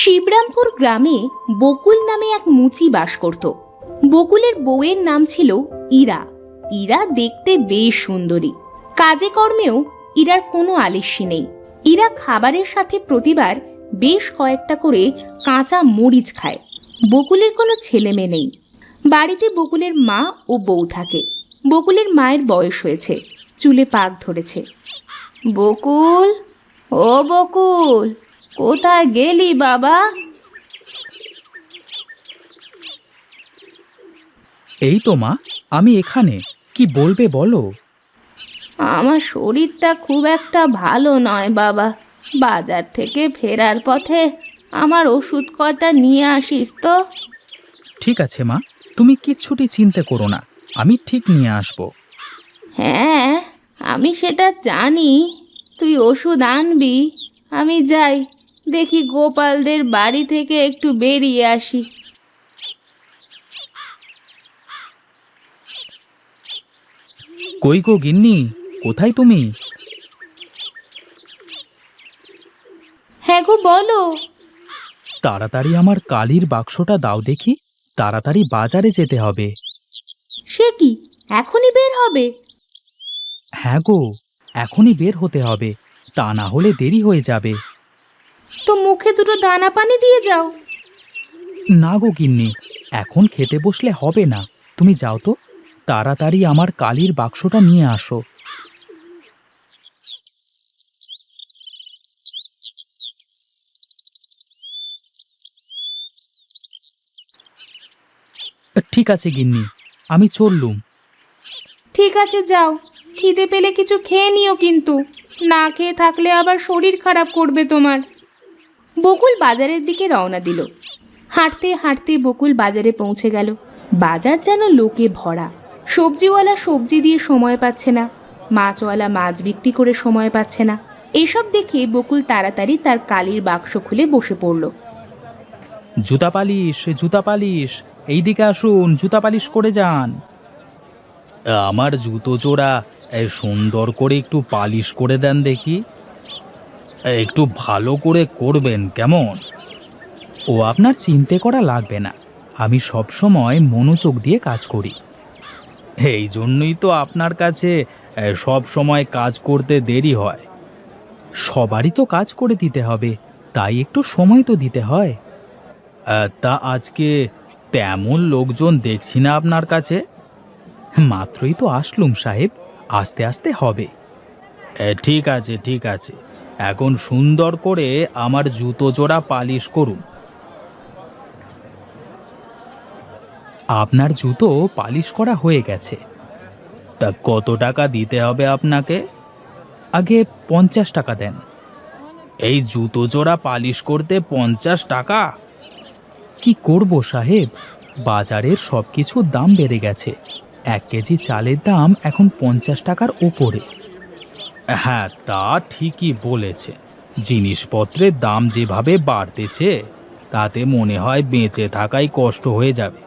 শিবরামপুর গ্রামে বকুল নামে এক মুচি বাস করত। বকুলের বউয়ের নাম ছিল ইরা। ইরা দেখতে বেশ সুন্দরী, কাজে কর্মেও ইরার কোনো আলিস্যি নেই। ইরা খাবারের সাথে প্রতিবার বেশ কয়েকটা করে কাঁচা মরিচ খায়। বকুলের কোনো ছেলে মেয়ে নেই। বাড়িতে বকুলের মা ও বউ থাকে। বকুলের মায়ের বয়স হয়েছে, চুলে পাক ধরেছে। বকুল, ও বকুল, কোথায় গেলি বাবা? এই তো মা, আমি এখানে। কি বলবে বলো। আমার শরীরটা খুব একটা ভালো নয় বাবা। বাজার থেকে ফেরার পথে আমার ওষুধ কটা নিয়ে আসিস তো। ঠিক আছে মা, তুমি কিচ্ছুটি চিন্তা করো না, আমি ঠিক নিয়ে আসবো। হ্যাঁ, আমি সেটা জানি। তুই ওষুধ আনবি। আমি যাই, দেখি গোপালদের বাড়ি থেকে একটু বেরিয়ে আসি। কই গো গিন্নি, কোথায় তুমি? হ্যাঁ গো, বলো। তাড়াতাড়ি আমার কালির বাক্সটা দাও দেখি, তাড়াতাড়ি বাজারে যেতে হবে। সে কি, এখনই বের হবে? হ্যাঁ গো, এখনই বের হতে হবে, তা না হলে দেরি হয়ে যাবে। তো মুখে দুটো দানা পানি দিয়ে যাও। না গো গিন্নি, এখন খেতে বসলে হবে না। তুমি যাও তো, তাড়াতাড়ি আমার কালির বাক্সটা নিয়ে আসো। ঠিক আছে গিন্নি, আমি চললুম। ঠিক আছে, যাও। খিদে পেলে কিছু খেয়ে নিও কিন্তু। না খেয়ে থাকলে আবার শরীর খারাপ করবে তোমার। বকুল বাজারের দিকে রওনা দিল। হাঁটতে হাঁটতে বকুল বাজারে পৌঁছে গেল। বাজার যেন লোকে ভরা। সবজিওয়ালা সবজি দিয়ে সময় পাচ্ছে না, মাছওয়ালা মাছ বিক্রি করে সময় পাচ্ছে না। এসব দেখে বকুল তাড়াতাড়ি তার কালির বাক্স খুলে বসে পড়ল। জুতা পালিশ, জুতা পালিশ, এইদিকে আসুন, জুতা পালিশ করে যান। আমার জুতো জোড়া সুন্দর করে একটু পালিশ করে দেন দেখি। একটু ভালো করে করবেন কেমন? ও আপনার চিন্তা করা লাগবে না, আমি সব সময় মনোযোগ দিয়ে কাজ করি। এই জন্যই তো আপনার কাছে সব সময় কাজ করতে দেরি হয়। সবারই তো কাজ করে দিতে হবে, তাই একটু সময় তো দিতে হয়। তা আজকে তেমন লোকজন দেখছি না আপনার কাছে। মাত্রই তো আসলুম সাহেব, আস্তে আস্তে হবে। ঠিক আছে ঠিক আছে, এখন সুন্দর করে আমার জুতো জোড়া পালিশ করুন। আপনার জুতো পালিশ করা হয়ে গেছে। তা কত টাকা দিতে হবে আপনাকে? আগে 50 টাকা দেন। এই জুতো জোড়া পালিশ করতে 50 টাকা? কি করব সাহেব, বাজারের সব কিছুর দাম বেড়ে গেছে। 1 কেজি চালের দাম এখন 50 টাকার ওপরে। হ্যাঁ, তা ঠিকই বলেছে। জিনিসপত্রের দাম যেভাবে বাড়তেছে, তাতে মনে হয় বেঁচে থাকাই কষ্ট হয়ে যাবে।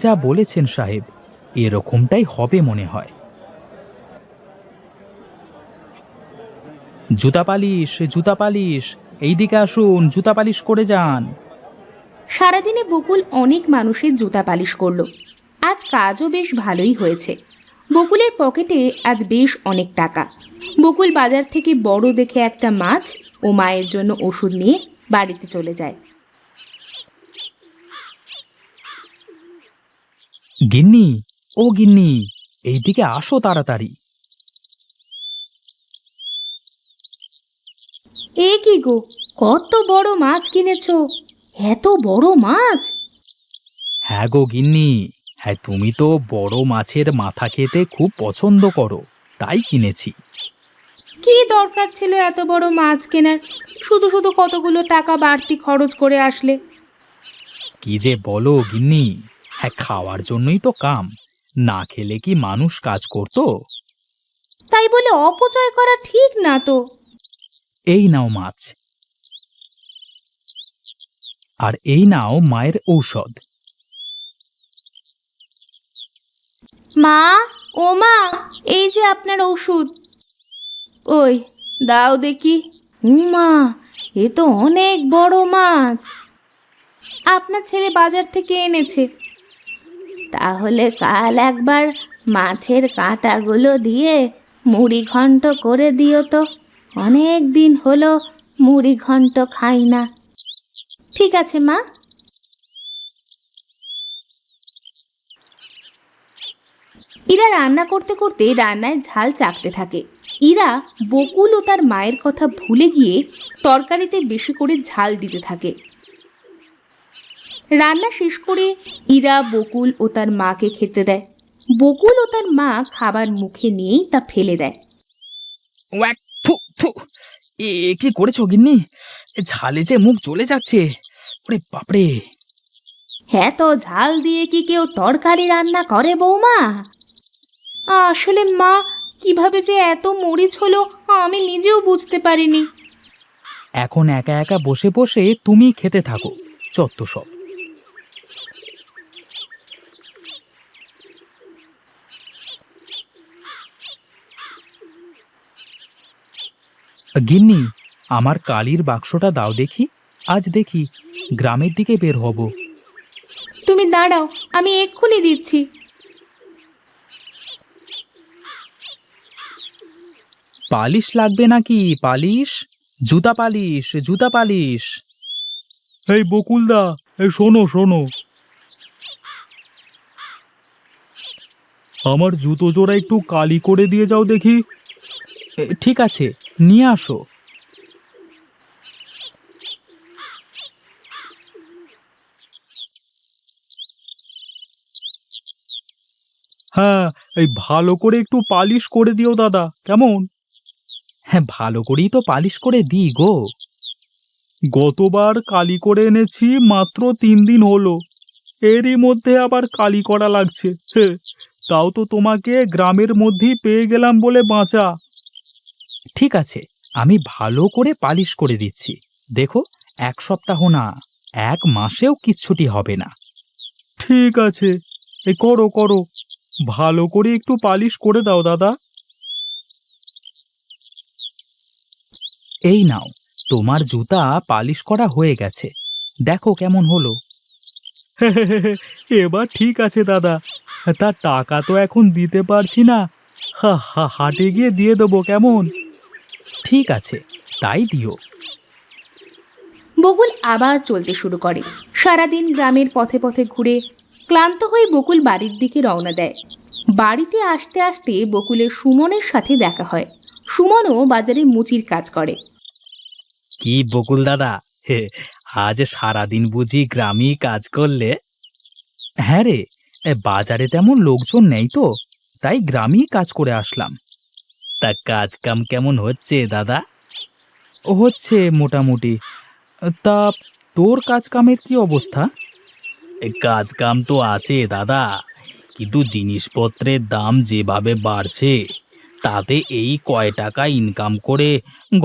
যা বলেছেন সাহেব, এরকমটাই হবে মনে হয়। জুতা পালিশ, জুতা পালিশ, এইদিকে আসুন, জুতা পালিশ করে যান। সারাদিনে বকুল অনেক মানুষের জুতা পালিশ করলো। আজ কাজও বেশ ভালোই হয়েছে। বকুলের পকেটে আজ বেশ অনেক টাকা। বকুল বাজার থেকে বড় দেখে একটা মাছ ও মায়ের জন্য ওষুধ নিয়ে বাড়িতে চলে যায়। গিন্নি, ও গিন্নি, এইদিকে আসো তাড়াতাড়ি। এ কি গো, কত বড় মাছ কিনেছো? এত বড় মাছ? হ্যাঁ গো গিন্নি, হ্যাঁ, তুমি তো বড় মাছের মাথা খেতে খুব পছন্দ করো, তাই কিনেছি। কি দরকার ছিল এত বড় মাছ কেনার? শুধু শুধু কতগুলো টাকা বাড়তি খরচ করে আসলে। কি যে বলো গিন্নি, হ্যাঁ, খাওয়ার জন্যই তো কাম, না খেলে কি মানুষ কাজ করতো? তাই বলে অপচয় করা ঠিক না তো। এই নাও মাছ, আর এই নাও মায়ের ঔষধ। মা, ও মা, এই যে আপনার ওষুধ। ওই, দাও দেখি। মা, এ তো অনেক বড় মাছ। আপনার ছেলে বাজার থেকে এনেছে। তাহলে কাল একবার মাছের কাঁটাগুলো দিয়ে মুড়ি ঘন্ট করে দিও তো, অনেক দিন হলো মুড়ি ঘন্ট খাই না। ঠিক আছে মা। ইরা রান্না করতে করতে রান্নায় ঝাল চাকতে থাকে। ইরা বকুল ও তার মায়ের কথা ভুলে গিয়ে তরকারিতে বেশি করে ঝাল দিতে থাকে। রান্না শেষ করে ইরা বকুল ও তার মাকে খেতে দেয়। বকুল ও তার মা খাবার মুখে নিয়েই তা ফেলে দেয়। ওয়াক, থু থু। এ কি করেছো গিন্নি? ঝালে যে মুখ জ্বলে যাচ্ছে। ওরে বাপরে! হ্যাঁ, তো ঝাল দিয়ে কি কেউ তরকারি রান্না করে বৌমা? আসলে মা, কিভাবে যে এত মরিচ হলো আমি নিজেও বুঝতে পারিনি। এখন একা একা বসে বসে তুমি খেতে থাকো, চত্ব সব। গিন্নি, আমার কালির বাক্সটা দাও দেখি। আজ দেখি গ্রামের দিকে বের হব। তুমি দাঁড়াও, আমি এক্ষুনি দিচ্ছি। পালিশ লাগবে নাকি? পালিশ, জুতা পালিশ, জুতা পালিশ। এই বকুলদা, এই শোনো শোনো, আমার জুতো জোড়া একটু কালি করে দিয়ে যাও দেখি। ঠিক আছে, নিয়ে আসো। হ্যাঁ, এই ভালো করে একটু পালিশ করে দিও দাদা, কেমন? হ্যাঁ, ভালো করেই তো পালিশ করে দিই গো। গতবার কালি করে এনেছি, মাত্র 3 দিন হলো, এরই মধ্যে আবার কালি করা লাগছে। তাও তো তোমাকে গ্রামের মধ্যেই পেয়ে গেলাম বলে বাঁচা। ঠিক আছে, আমি ভালো করে পালিশ করে দিচ্ছি। দেখো, 1 সপ্তাহ না, 1 মাসেও কিচ্ছুটি হবে না। ঠিক আছে, এ করো করো, ভালো করে একটু পালিশ করে দাও দাদা। এই নাও, তোমার জুতা পালিশ করা হয়ে গেছে, দেখো কেমন হলো। এবার ঠিক আছে দাদা, তার টাকা তো এখন দিতে পারছি না, হাটে গিয়ে দিয়ে দেবো, কেমন? ঠিক আছে, তাই দিও। বকুল আবার চলতে শুরু করে। সারাদিন গ্রামের পথে পথে ঘুরে ক্লান্ত হয়ে বকুল বাড়ির দিকে রওনা দেয়। বাড়িতে আসতে আসতে বকুলের সুমনের সাথে দেখা হয়। সুমনও বাজারে মুচির কাজ করে। কি বকুল দাদা, আজ সারাদিন বুঝি গ্রামেই কাজ করলে? হ্যাঁ রে, বাজারে তেমন লোকজন নেই তো, তাই গ্রামেই কাজ করে আসলাম। তা কাজ কাম কেমন হচ্ছে দাদা? হচ্ছে মোটামুটি। তা তোর কাজ কামের কি অবস্থা? কাজ কাম তো আছে দাদা, কিন্তু জিনিসপত্রের দাম যেভাবে বাড়ছে, তাতে এই কয় টাকা ইনকাম করে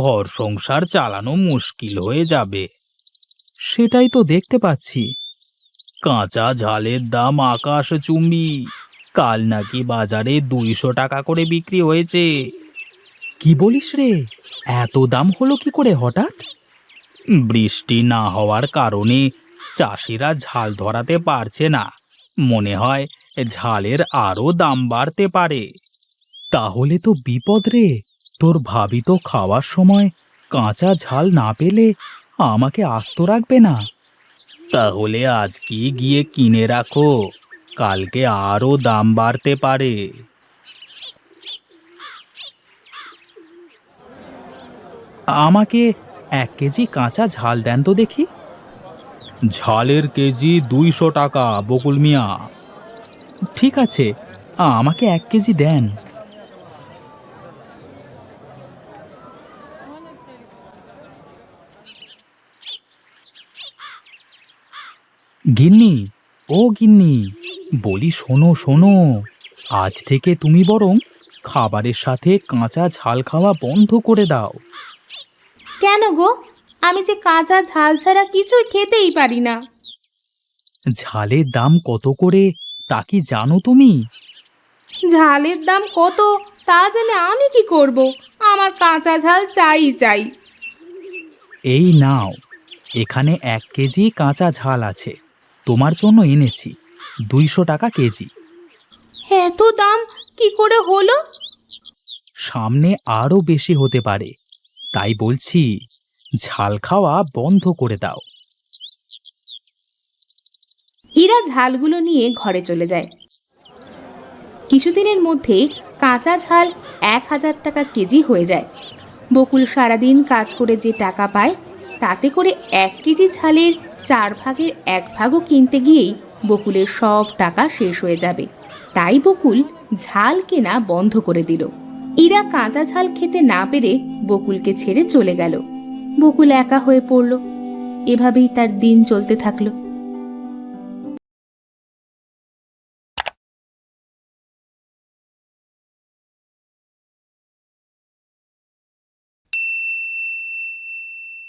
ঘর সংসার চালানো মুশকিল হয়ে যাবে। সেটাই তো দেখতে পাচ্ছি। কাঁচা ঝালের দাম আকাশচুম্বী, কাল নাকি বাজারে 200 টাকা করে বিক্রি হয়েছে। কি বলিস রে, এত দাম হলো কি করে হঠাৎ? বৃষ্টি না হওয়ার কারণে চাষিরা ঝাল ধরাতে পারছে না, মনে হয় ঝালের আরো দাম বাড়তে পারে। তাহলে তো বিপদ রে, তোর ভাবি তো খাওয়ার সময় কাঁচা ঝাল না পেলে আমাকে আস্ত রাখবে না। তাহলে আজকে গিয়ে কিনে রাখো, কালকে আরো দাম বাড়তে পারে। আমাকে 1 কেজি কাঁচা ঝাল দেন তো দেখি। ঝালের কেজি 200 টাকা বকুল মিয়া। ঠিক আছে, আমাকে 1 কেজি দেন। গিন্নি, ও গিন্নি, বলি শোনো শোনো, আজ থেকে তুমি বরং খাবারের সাথে কাঁচা ঝাল খাওয়া বন্ধ করে দাও। কেন গো? আমি যে কাঁচা ঝাল ছাড়া কিছুই খেতেই পারি না। ঝালের দাম কত করে তা কি জানো তুমি? ঝালের দাম কত তা জেনে আমি কি করব? আমার কাঁচা ঝাল চাই চাই। এই নাও, এখানে 1 কেজি কাঁচা ঝাল আছে, তোমার জন্য এনেছি, 200 টাকা কেজি। এত দাম কি করে হলো? সামনে আরো বেশি হতে পারে, তাই বলছি ঝাল খাওয়া বন্ধ করে দাও। ইরা ঝালগুলো নিয়ে ঘরে চলে যায়। কিছুদিনের মধ্যে কাঁচা ঝাল 1000 টাকা কেজি হয়ে যায়। বকুল সারাদিন কাজ করে যে টাকা পায়, তাতে করে 1 কেজি ঝালের 1/4 কিনতে গিয়েই বকুলের সব টাকা শেষ হয়ে যাবে। তাই বকুল ঝাল কেনা বন্ধ করে দিল। ইরা কাঁচা ঝাল খেতে না পেরে বকুলকে ছেড়ে চলে গেল। বকুল একা হয়ে পড়ল। এভাবেই তার দিন চলতে থাকলো।